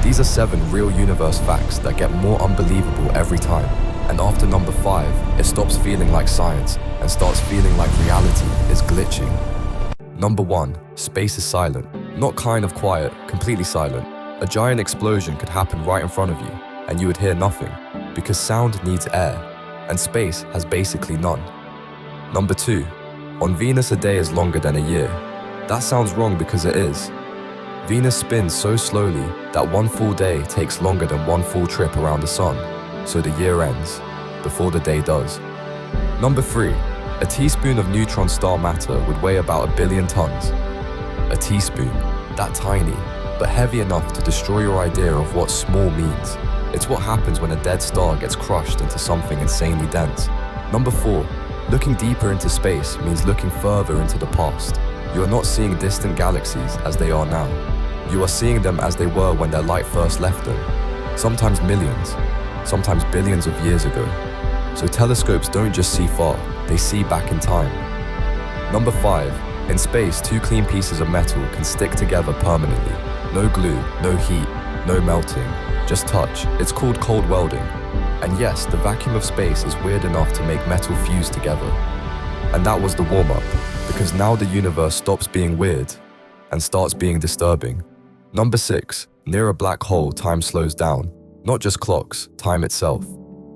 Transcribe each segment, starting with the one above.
These are 7 real universe facts that get more unbelievable every time. And after number 5, it stops feeling like science and starts feeling like reality is glitching. Number 1, space is silent. Not kind of quiet, completely silent. A giant explosion could happen right in front of you, and you would hear nothing, because sound needs air, and space has basically none. Number 2, on Venus a day is longer than a year. That sounds wrong because it is. Venus spins so slowly that one full day takes longer than one full trip around the sun, so the year ends before the day does. Number 3, a teaspoon of neutron star matter would weigh about 1 billion tons. A teaspoon, that tiny, but heavy enough to destroy your idea of what small means. It's what happens when a dead star gets crushed into something insanely dense. Number 4, looking deeper into space means looking further into the past. You are not seeing distant galaxies as they are now. You are seeing them as they were when their light first left them, sometimes millions, sometimes billions of years ago. So telescopes don't just see far, they see back in time. Number 5, in space, 2 clean pieces of metal can stick together permanently. No glue, no heat, no melting, just touch. It's called cold welding. And yes, the vacuum of space is weird enough to make metal fuse together. And that was the warm-up, because now the universe stops being weird and starts being disturbing. Number 6, near a black hole, time slows down. Not just clocks, time itself.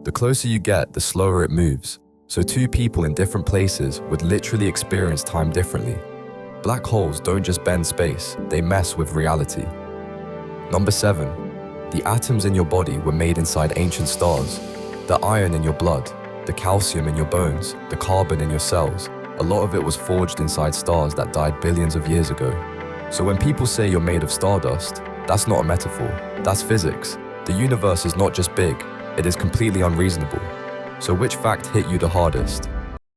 The closer you get, the slower it moves. So 2 people in different places would literally experience time differently. Black holes don't just bend space, they mess with reality. Number 7, the atoms in your body were made inside ancient stars. The iron in your blood, the calcium in your bones, the carbon in your cells, a lot of it was forged inside stars that died billions of years ago. So when people say you're made of stardust, that's not a metaphor, that's physics. The universe is not just big, it is completely unreasonable. So which fact hit you the hardest?